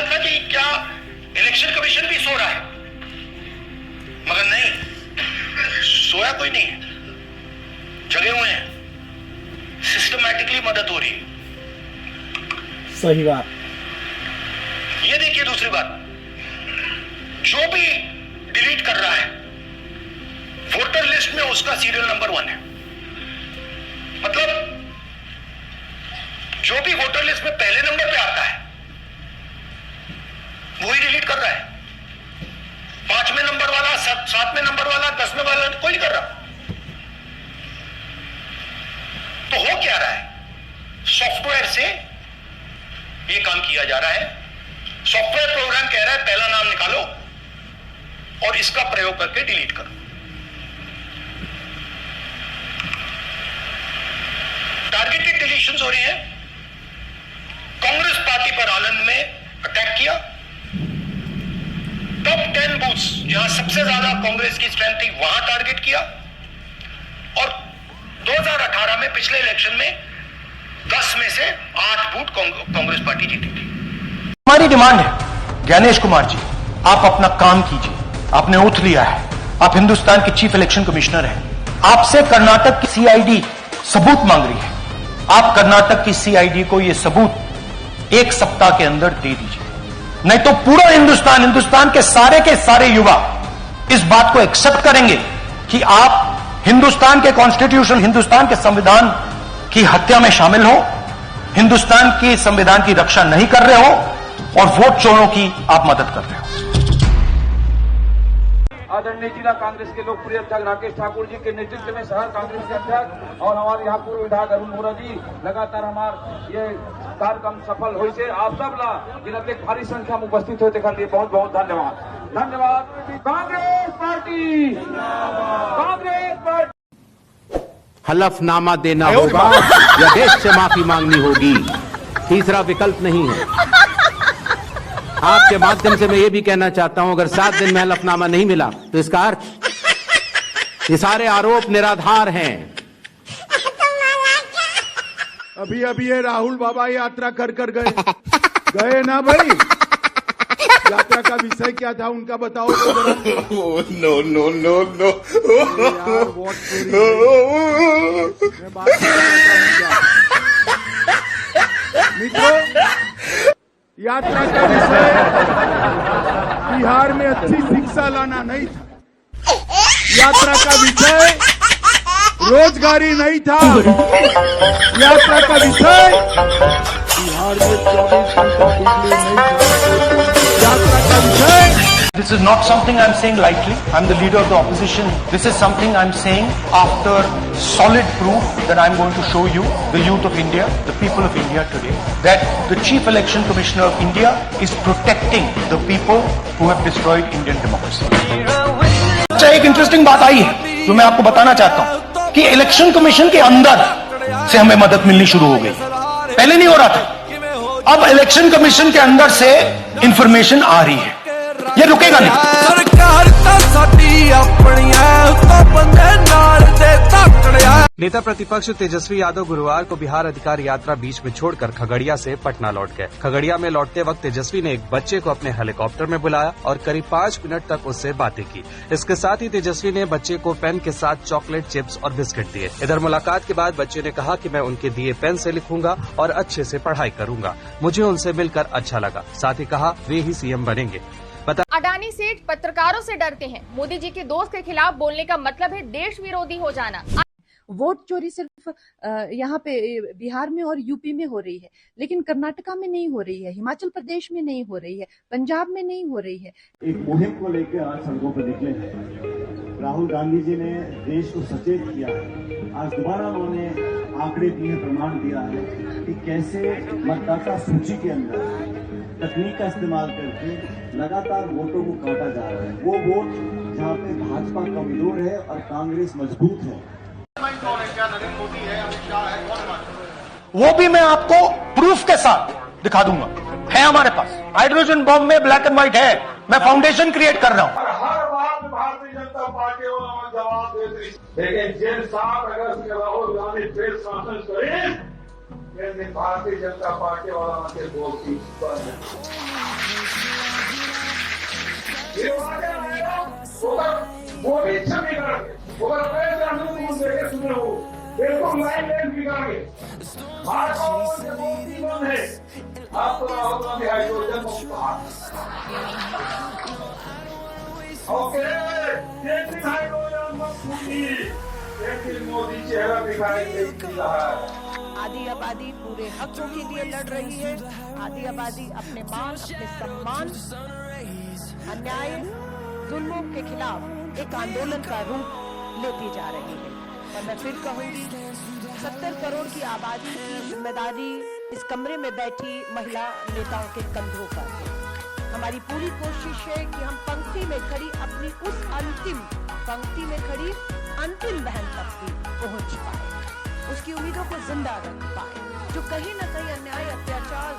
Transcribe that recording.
लगा था कि क्या इलेक्शन कमीशन भी सो रहा है, मगर नहीं, सोया कोई नहीं है, जगे हुए हैं, सिस्टमैटिकली मदद हो रही है। सही बात। ये देखिए दूसरी बात, जो भी डिलीट कर रहा है वोटर लिस्ट में उसका सीरियल नंबर 1 है। मतलब जो भी वोटर लिस्ट में पहले नंबर पे आता है वही डिलीट कर रहा है। 5वें नंबर वाला, 7वें नंबर वाला, 10वें वाला कोई नहीं कर रहा। तो हो क्या रहा है, सॉफ्टवेयर से ये काम किया जा रहा है। सॉफ्टवेयर प्रोग्राम कह रहा है पहला नाम निकालो और इसका प्रयोग करके डिलीट करो। टारगेटेड डिलीशंस हो रही हैं। कांग्रेस पार्टी पर आनंद में अटैक किया। टॉप 10 बूथ्स जहां सबसे ज्यादा कांग्रेस की स्ट्रेंथ थी वहां टारगेट किया। और 2018 में पिछले इलेक्शन में 10 में से 8 बूथ कांग्रेस पार्टी जीती थी। हमारी डिमांड है, ज्ञानेश कुमार जी, आप अपना काम कीजिए। आपने ओथ लिया है, आप हिंदुस्तान के चीफ इलेक्शन कमिश्नर हैं। आपसे कर्नाटक की सीआईडी सबूत मांग रही है। आप कर्नाटक की सीआईडी को यह सबूत 1 सप्ताह के अंदर दे दीजिए, नहीं तो पूरा हिंदुस्तान के सारे युवा इस बात को एक्सेप्ट करेंगे कि आप हिंदुस्तान के कॉन्स्टिट्यूशन, हिंदुस्तान के संविधान की हत्या में शामिल हो, हिंदुस्तान के संविधान की रक्षा नहीं कर रहे हो और वोट चोरों की आप मदद कर रहे हो। आदरणीय जिला कांग्रेस के लोकप्रिय अध्यक्ष राकेश ठाकुर जी के नेतृत्व में शहर कांग्रेस के अध्यक्ष और हमारे यहाँ पूर्व विधायक अरुण मोरा जी लगातार हमारे ये कार्यक्रम सफल हो से आप सब ला जिनके भारी संख्या में उपस्थित होते के लिए बहुत बहुत धन्यवाद। धन्यवाद। Congress party, Congress party. हलफनामा देना होगा या देश से माफी मांगनी होगी, तीसरा विकल्प नहीं है। आपके माध्यम से मैं ये भी कहना चाहता हूं, अगर 7 दिन में हलफनामा नहीं मिला तो इसका अर्थ ये सारे आरोप निराधार हैं। अभी ये राहुल बाबा यात्रा कर गए ना भाई। यात्रा का विषय क्या था उनका बताओ तो जरा। नो मैं बात मित्रों, यात्रा का विषय बिहार में अच्छी शिक्षा लाना नहीं था। यात्रा का विषय रोजगारी नहीं था। यात्रा का विषय बिहार में 24 घंटा बिजली नहीं था। यात्रा का विषय This is not something I'm saying lightly. I'm the leader of the opposition. This is something I'm saying after solid proof that I'm going to show you, the youth of India, the people of India today, that the Chief Election Commissioner of India is protecting the people who have destroyed Indian democracy. अच्छा, एक interesting बात आई है जो मैं आपको बताना चाहता हूं कि इलेक्शन कमीशन के अंदर से हमें मदद मिलनी शुरू हो गई। पहले नहीं हो रहा था, अब इलेक्शन कमीशन के अंदर से इंफॉर्मेशन आ रही है। ये रुकेगा नहीं। सरकार ता साडी अपनी है, तो बंदे नाल दे ताकड़िया। नेता प्रतिपक्ष तेजस्वी यादव गुरुवार को बिहार अधिकार यात्रा बीच में छोड़कर खगड़िया से पटना लौट गए। खगड़िया में लौटते वक्त तेजस्वी ने एक बच्चे को अपने हेलीकॉप्टर में बुलाया और करीब 5 मिनट तक उससे बातें की। इसके साथ ही तेजस्वी ने बच्चे को पेन के साथ चॉकलेट, चिप्स और बिस्किट दिए। इधर मुलाकात के बाद बच्चे ने कहा कि मैं उनके दिए पेन से लिखूंगा और अच्छे से पढ़ाई करूंगा। मुझे उनसे मिलकर अच्छा लगा। साथ ही कहा वे ही सीएम बनेंगे। अडानी सेठ पत्रकारों से डरते हैं। मोदी जी के दोस्त के खिलाफ बोलने का मतलब है देश विरोधी हो जाना। वोट चोरी सिर्फ यहाँ पे बिहार में और यूपी में हो रही है, लेकिन कर्नाटका में नहीं हो रही है, हिमाचल प्रदेश में नहीं हो रही है, पंजाब में नहीं हो रही है। एक मुहिम को लेकर आज सड़कों पर निकले हैं। राहुल गांधी जी ने देश को सचेत किया है। आज दोबारा उन्होंने आंकड़े दिए, प्रमाण दिया है कि कैसे मतदाता सूची के अंदर तकनीक का इस्तेमाल करके लगातार वोटों को काटा जा रहा है। वो वोट जहाँ पे भाजपा कमजोर है और कांग्रेस मजबूत है। वो भी मैं आपको प्रूफ के साथ दिखा दूंगा, है हमारे पास। हाइड्रोजन बम में ब्लैक एंड व्हाइट है। मैं फाउंडेशन क्रिएट कर रहा हूं। हर बात भारतीय जनता पार्टी वालों जवाब देती, लेकिन जिन 7 अगस्त के राहुल गांधी फिर शासन करें भारतीय जनता पार्टी वाला मत बोलती बिल्कुल लाइन लेन बिगाड़ गए आपको राहुल गांधी हाइड्रोजन ओके मोदी चेहरा दिखाई दे रहा है। आधी आबादी पूरे हकों के लिए लड़ रही है। आधी आबादी अपने मान अपने सम्मान अन्याय जुल्मों के खिलाफ एक आंदोलन का रूप लेती जा रही है। और मैं फिर कहूंगी 70 करोड़ की आबादी की जिम्मेदारी इस कमरे में बैठी महिला नेताओं के कंधों पर है। हमारी पूरी कोशिश है कि हम पंक्ति में खड़ी अपनी उस अंतिम पंक्ति में खड़ी अंतिम बहन तक भी पहुंच पाए, उसकी उम्मीदों को जिंदा रख पाए, जो कहीं न कहीं अन्याय अत्याचार